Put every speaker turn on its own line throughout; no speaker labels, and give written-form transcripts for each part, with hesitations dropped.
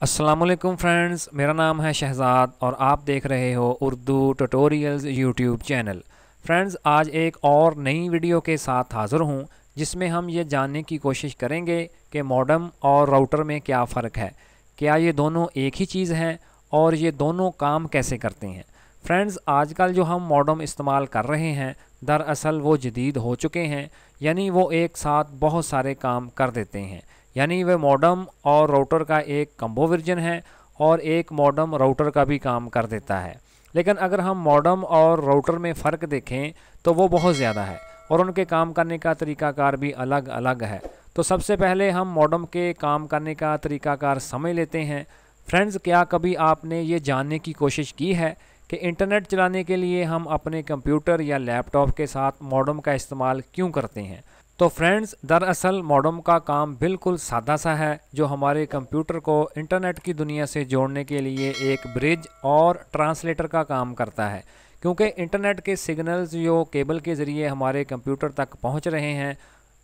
अस्सलामुअलैकुम फ्रेंड्स, मेरा नाम है शहज़ाद और आप देख रहे हो Urdu tutorials YouTube channel. Friends, आज एक और नई वीडियो के साथ हाज़िर हूँ जिसमें हम ये जानने की कोशिश करेंगे कि मॉडेम और राउटर में क्या फ़र्क है, क्या ये दोनों एक ही चीज़ हैं और ये दोनों काम कैसे करते हैं। फ्रेंड्स, आजकल जो हम मॉडेम इस्तेमाल कर रहे हैं दरअसल वो जदीद हो चुके हैं, यानी वो एक साथ बहुत सारे काम कर देते हैं। यानी वह मॉडेम और राउटर का एक कम्बो वर्जन है और एक मॉडेम राउटर का भी काम कर देता है। लेकिन अगर हम मॉडेम और राउटर में फ़र्क देखें तो वो बहुत ज़्यादा है और उनके काम करने का तरीक़ाकार भी अलग अलग है। तो सबसे पहले हम मॉडेम के काम करने का तरीक़ाकार समझ लेते हैं। फ्रेंड्स, क्या कभी आपने ये जानने की कोशिश की है कि इंटरनेट चलाने के लिए हम अपने कंप्यूटर या लैपटॉप के साथ मॉडेम का इस्तेमाल क्यों करते हैं? तो फ्रेंड्स, दरअसल मॉडेम का काम बिल्कुल सादा सा है, जो हमारे कंप्यूटर को इंटरनेट की दुनिया से जोड़ने के लिए एक ब्रिज और ट्रांसलेटर का काम करता है। क्योंकि इंटरनेट के सिग्नल्स जो केबल के ज़रिए हमारे कंप्यूटर तक पहुंच रहे हैं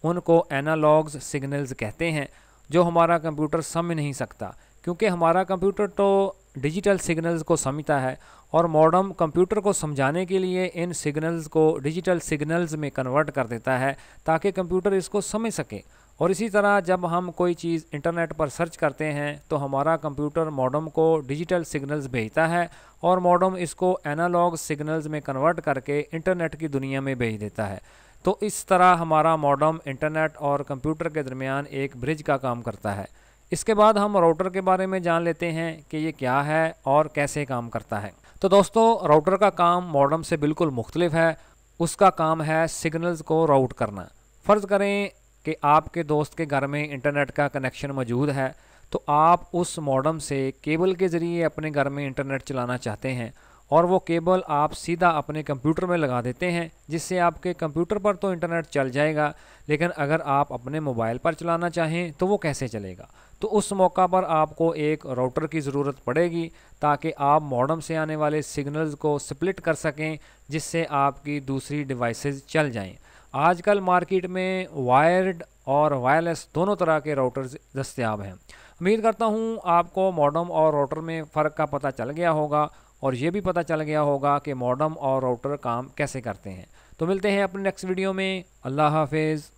उनको एनालॉग्स सिग्नल्स कहते हैं, जो हमारा कंप्यूटर समझ नहीं सकता, क्योंकि हमारा कंप्यूटर तो डिजिटल सिग्नल्स को समझता है और मॉडेम कंप्यूटर को समझाने के लिए इन सिग्नल्स को डिजिटल सिग्नल्स में कन्वर्ट कर देता है ताकि कंप्यूटर इसको समझ सके। और इसी तरह जब हम कोई चीज़ इंटरनेट पर सर्च करते हैं तो हमारा कंप्यूटर मॉडेम को डिजिटल सिग्नल्स भेजता है और मॉडेम इसको एनालॉग सिग्नल्स में कन्वर्ट करके इंटरनेट की दुनिया में भेज देता है। तो इस तरह हमारा मॉडेम इंटरनेट और कंप्यूटर के दरमियान एक ब्रिज का काम करता है। इसके बाद हम राउटर के बारे में जान लेते हैं कि ये क्या है और कैसे काम करता है। तो दोस्तों, राउटर का काम मॉडेम से बिल्कुल मुख्तलिफ है। उसका काम है सिग्नल्स को राउट करना। फ़र्ज़ करें कि आपके दोस्त के घर में इंटरनेट का कनेक्शन मौजूद है, तो आप उस मॉडेम से केबल के ज़रिए अपने घर में इंटरनेट चलाना चाहते हैं और वो केबल आप सीधा अपने कंप्यूटर में लगा देते हैं, जिससे आपके कंप्यूटर पर तो इंटरनेट चल जाएगा, लेकिन अगर आप अपने मोबाइल पर चलाना चाहें तो वो कैसे चलेगा। तो उस मौका पर आपको एक राउटर की ज़रूरत पड़ेगी ताकि आप मॉडेम से आने वाले सिग्नल्स को स्प्लिट कर सकें, जिससे आपकी दूसरी डिवाइसेस चल जाएं। आजकल मार्केट में वायर्ड और वायरलेस दोनों तरह के राउटर्स दस्तयाब हैं। उम्मीद करता हूँ आपको मॉडेम और राउटर में फ़र्क का पता चल गया होगा और ये भी पता चल गया होगा कि मॉडेम और राउटर काम कैसे करते हैं। तो मिलते हैं अपने नेक्स्ट वीडियो में। अल्लाह हाफिज़।